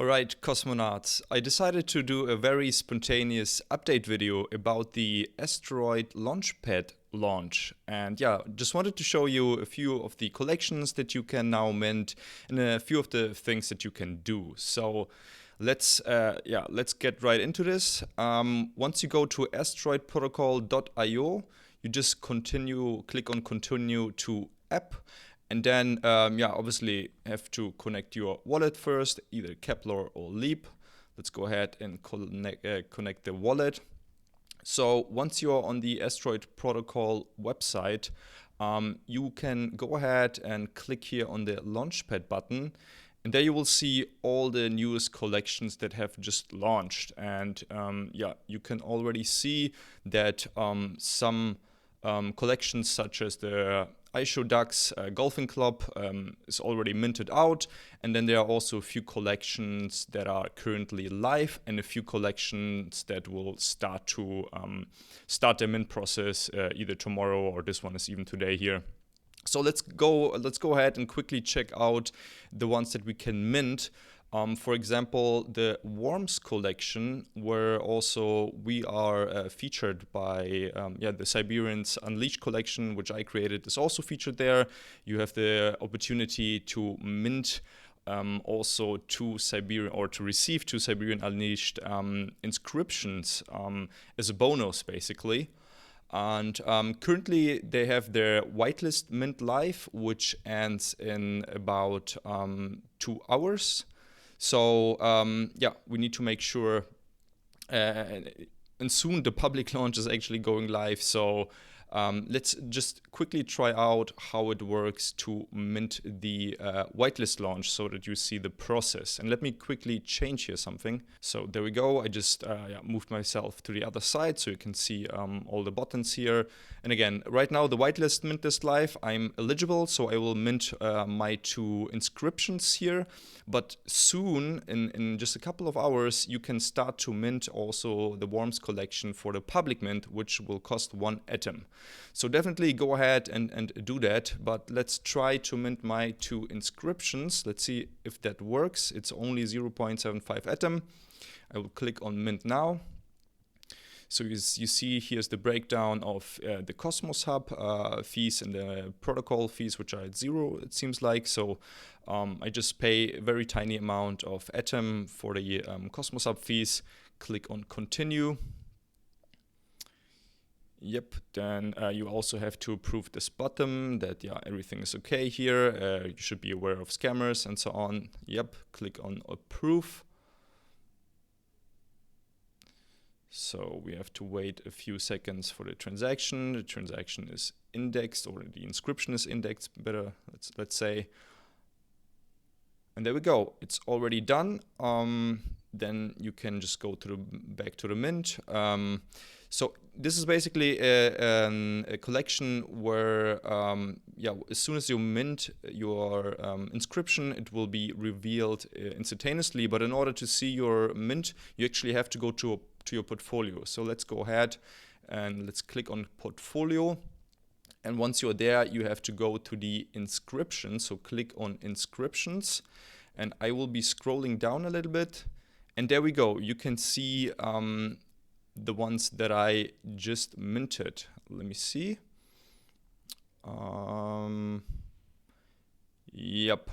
Alright, cosmonauts, I decided to do a very spontaneous update video about the Asteroid Launchpad launch. And yeah, just wanted to show you a few of the collections that you can now mint and a few of the things that you can do. So let's get right into this. Once you go to asteroidprotocol.io, you just click on continue to app. And then, obviously have to connect your wallet first, either Kepler or Leap. Let's go ahead and connect the wallet. So once you're on the Asteroid Protocol website, you can go ahead and click here on the Launchpad button. And there you will see all the newest collections that have just launched. And you can already see that some collections such as the ISO Ducks Golfing Club is already minted out, and then there are also a few collections that are currently live and a few collections that will start their mint process either tomorrow, or this one is even today here. So let's go ahead and quickly check out the ones that we can mint. For example, the Worms collection, where also we are featured by the Siberians Unleashed collection, which I created, is also featured there. You have the opportunity to mint also to receive two Siberian Unleashed inscriptions as a bonus, basically. And currently they have their whitelist mint live, which ends in about 2 hours. So we need to make sure, and soon the public launch is actually going live. So let's just quickly try out how it works to mint the whitelist launch so that you see the process. And let me quickly change here something. So there we go. I just moved myself to the other side so you can see all the buttons here. And again, right now the whitelist mint is live. I'm eligible, so I will mint my 2 inscriptions here. But soon, in just a couple of hours, you can start to mint also the Worms collection for the public mint, which will cost 1 atom. So definitely go ahead and do that. But let's try to mint my 2 inscriptions. Let's see if that works. It's only 0.75 atom. I will click on mint now. So you see here's the breakdown of the Cosmos Hub fees and the protocol fees, which are at 0, it seems like. So I just pay a very tiny amount of atom for the Cosmos Hub fees. Click on continue. Yep, then you also have to approve this bottom that everything is okay here. You should be aware of scammers and so on. Yep, click on approve. So we have to wait a few seconds for the transaction. The transaction is indexed, or the inscription is indexed better, let's say. And there we go, it's already done. Then you can just go back to the mint. So this is basically a collection where, as soon as you mint your inscription, it will be revealed instantaneously. But in order to see your mint, you actually have to go to your portfolio. So let's go ahead and let's click on portfolio. And once you're there, you have to go to the inscriptions. So click on inscriptions, and I will be scrolling down a little bit. And there we go. You can see the ones that I just minted. Let me see. Yep.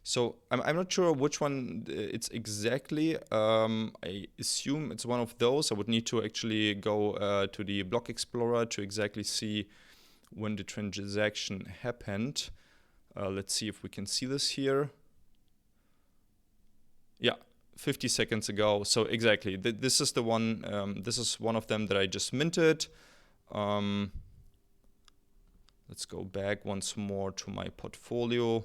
So I'm not sure which one it's exactly. I assume it's one of those. I would need to actually go to the block explorer to exactly see when the transaction happened. Let's see if we can see this here. Yeah, 50 seconds ago. So exactly, this is the one. This is one of them that I just minted. Let's go back once more to my portfolio.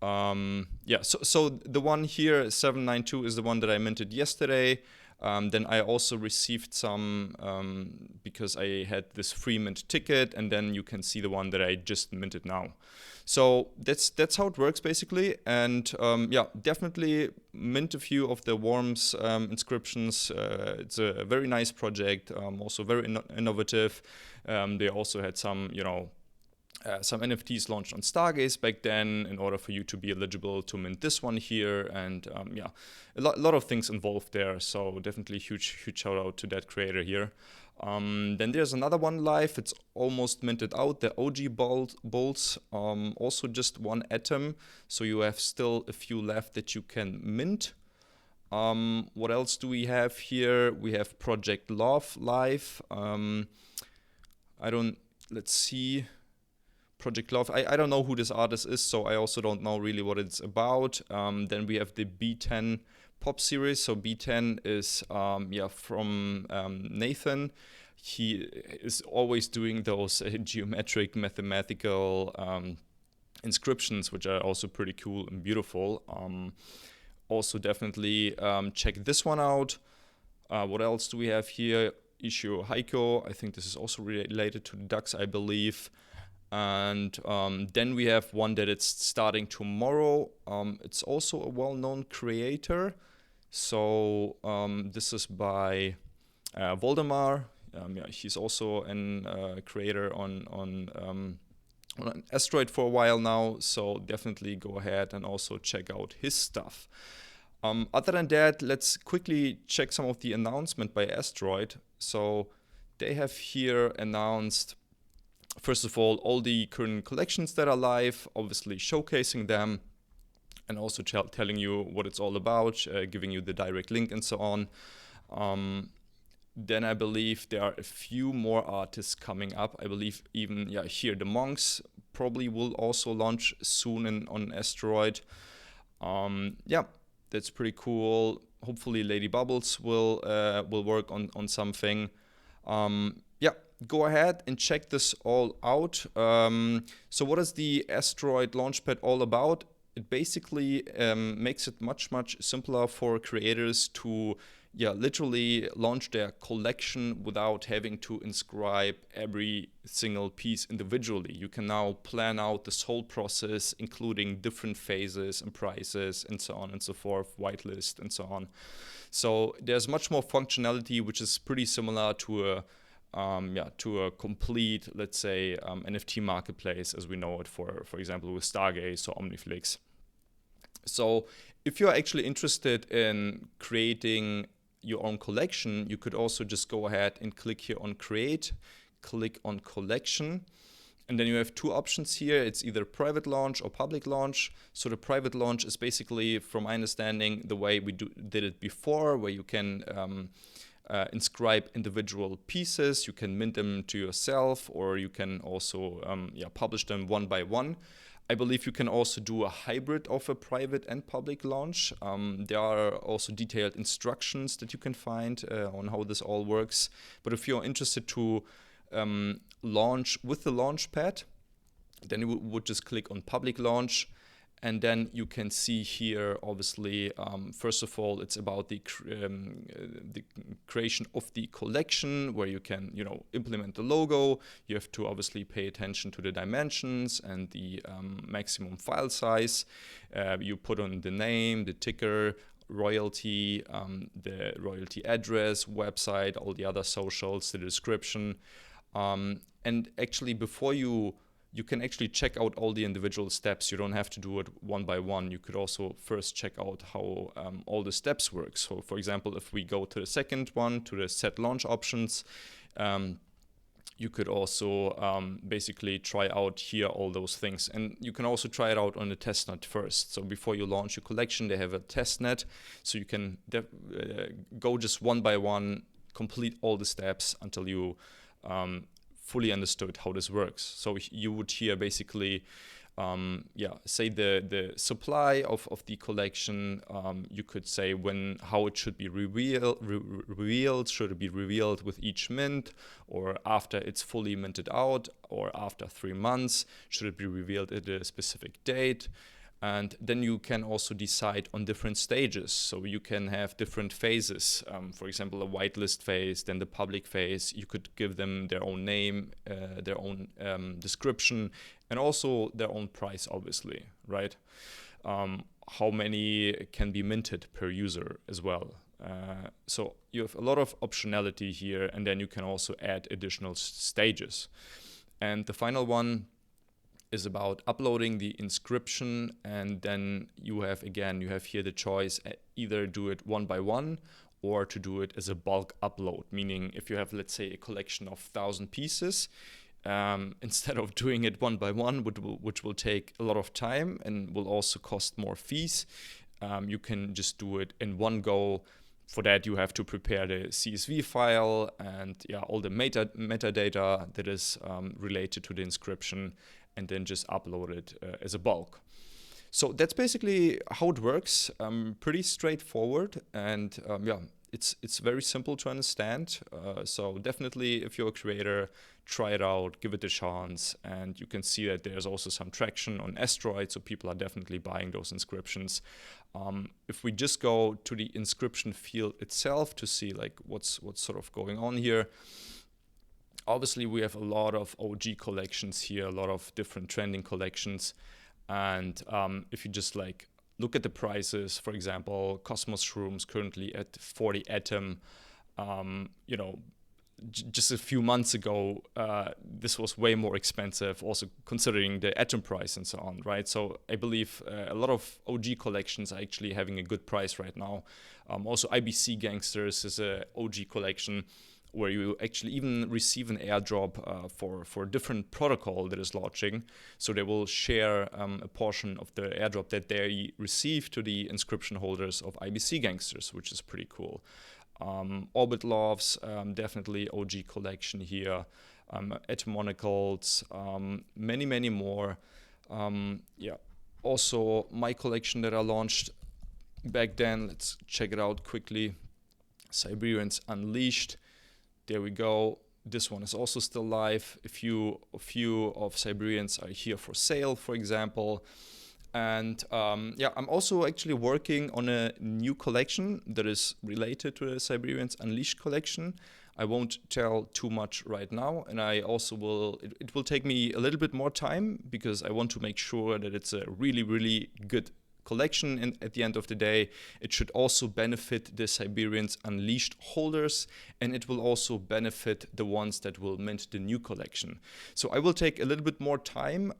So the one here, 792, is the one that I minted yesterday. Then I also received some because I had this free mint ticket, and then you can see the one that I just minted now. So that's how it works basically. And definitely mint a few of the Worms inscriptions. It's a very nice project, also very innovative. They also had some, some NFTs launched on Stargaze back then in order for you to be eligible to mint this one here. And yeah, a lot of things involved there. So definitely huge shout out to that creator here. Then there's another one live. It's almost minted out, the OG bolts. Also just one atom. So you have still a few left that you can mint. What else do we have here? We have Project Love live. Let's see. Project Love. I don't know who this artist is, so I also don't know really what it's about. Then we have the B10 pop series. So B10 is from Nathan. He is always doing those geometric mathematical inscriptions, which are also pretty cool and beautiful. Also definitely check this one out. What else do we have here? Ishio Heiko. I think this is also related to the ducks, I believe. And then we have one that it's starting tomorrow. It's also a well-known creator. So this is by Voldemar. He's also a creator on Asteroid for a while now. So definitely go ahead and also check out his stuff. Other than that, let's quickly check some of the announcement by Asteroid. So they have here announced, first of all the current collections that are live, obviously showcasing them, and also telling you what it's all about, giving you the direct link and so on. Then I believe there are a few more artists coming up. I believe even here the Monks probably will also launch soon on Asteroid. That's pretty cool. Hopefully Lady Bubbles will work on something. Go ahead and check this all out. So what is the Asteroid Launchpad all about? It basically makes it much simpler for creators to literally launch their collection without having to inscribe every single piece individually. You can now plan out this whole process, including different phases and prices and so on and so forth, whitelist and so on. So there's much more functionality, which is pretty similar to a complete, let's say, NFT marketplace as we know it, for example, with Stargaze or Omniflix. So if you're actually interested in creating your own collection, you could also just go ahead and click here on create, click on collection, and then you have two options here. It's either private launch or public launch. So the private launch is basically, from my understanding, the way we did it before, where you can inscribe individual pieces, you can mint them to yourself, or you can also publish them one by one. I believe you can also do a hybrid of a private and public launch. There are also detailed instructions that you can find on how this all works. But if you're interested to launch with the Launchpad, then you would just click on public launch. And then you can see here, obviously, first of all, it's about the creation of the collection, where you can, implement the logo. You have to obviously pay attention to the dimensions and the maximum file size. You put on the name, the ticker, royalty, the royalty address, website, all the other socials, the description. And actually, before you can actually check out all the individual steps. You don't have to do it one by one. You could also first check out how all the steps work. So for example, if we go to the second one, to the set launch options, you could also basically try out here all those things. And you can also try it out on the testnet first. So before you launch your collection, they have a testnet. So you can go just one by one, complete all the steps until you fully understood how this works. So you would here basically say the supply of the collection. You could say how it should be revealed. Should it be revealed with each mint, or after it's fully minted out, or after 3 months? Should it be revealed at a specific date? And then you can also decide on different stages. So you can have different phases. For example, a whitelist phase, then the public phase. You could give them their own name, their own description, and also their own price, obviously, right? How many can be minted per user as well. So you have a lot of optionality here, and then you can also add additional stages. And the final one is about uploading the inscription, and then you have here the choice, either do it one by one or to do it as a bulk upload, meaning if you have, let's say, a collection of 1,000 pieces, instead of doing it one by one, which will take a lot of time and will also cost more fees, you can just do it in one go. For that, you have to prepare the CSV file and all the metadata that is related to the inscription, and then just upload it as a bulk. So that's basically how it works. Pretty straightforward, and it's very simple to understand. So definitely, if you're a creator, try it out, give it a chance, and you can see that there's also some traction on Asteroid, so people are definitely buying those inscriptions. If we just go to the inscription field itself to see like what's sort of going on here, obviously we have a lot of OG collections here, a lot of different trending collections, and if you just like look at the prices, for example, Cosmos Shrooms currently at 40 Atom, just a few months ago, this was way more expensive, also considering the Atom price and so on, right? So I believe a lot of OG collections are actually having a good price right now. Also, IBC Gangsters is a OG collection where you actually even receive an airdrop for a different protocol that is launching. So they will share a portion of the airdrop that they receive to the inscription holders of IBC Gangsters, which is pretty cool. Orbit Loves, definitely OG collection here. Atomonicals, many more. Also my collection that I launched back then, let's check it out quickly. Siberians Unleashed. There we go. This one is also still live. A few of Siberians are here for sale, for example. And I'm also actually working on a new collection that is related to the Siberians Unleashed collection. I won't tell too much right now, and I also it will take me a little bit more time because I want to make sure that it's a really, really good collection, and at the end of the day it should also benefit the Siberians Unleashed holders, and it will also benefit the ones that will mint the new collection. So I will take a little bit more time,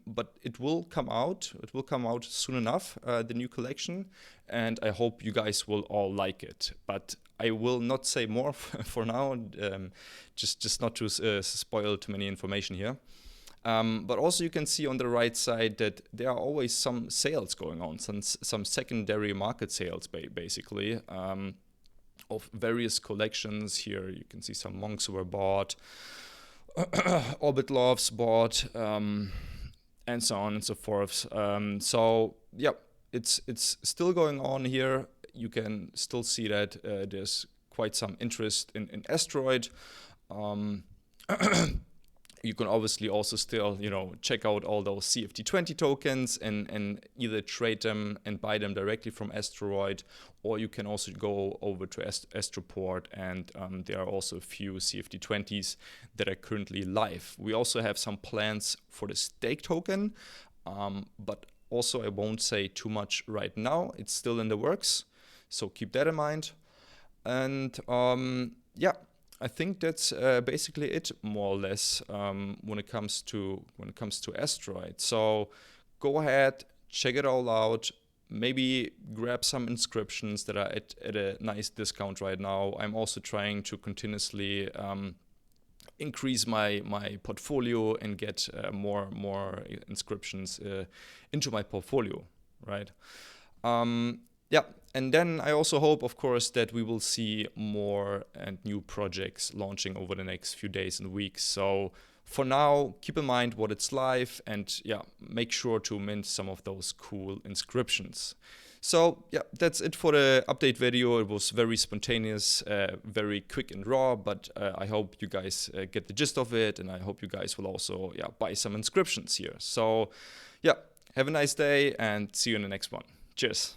but it will come out soon enough, the new collection, and I hope you guys will all like it. But I will not say more for now, just not to spoil too many information here. But also you can see on the right side that there are always some sales going on, some secondary market sales basically, of various collections. Here you can see some monks were bought, Orbit Loves bought, and so on and so forth. So yeah, it's still going on here. You can still see that there's quite some interest in Asteroid. You can obviously also still, check out all those CFT20 tokens and either trade them and buy them directly from Asteroid, or you can also go over to Astroport, and there are also a few CFT20s that are currently live. We also have some plans for the stake token, but also I won't say too much right now. It's still in the works, so keep that in mind. And I think that's basically it, more or less, when it comes to Asteroid. So go ahead, check it all out. Maybe grab some inscriptions that are at a nice discount right now. I'm also trying to continuously increase my portfolio and get more inscriptions into my portfolio, right? And then I also hope, of course, that we will see more and new projects launching over the next few days and weeks. So for now, keep in mind what it's live, and make sure to mint some of those cool inscriptions. So that's it for the update video. It was very spontaneous, very quick and raw, but I hope you guys get the gist of it, and I hope you guys will also buy some inscriptions here. So have a nice day and see you in the next one. Cheers.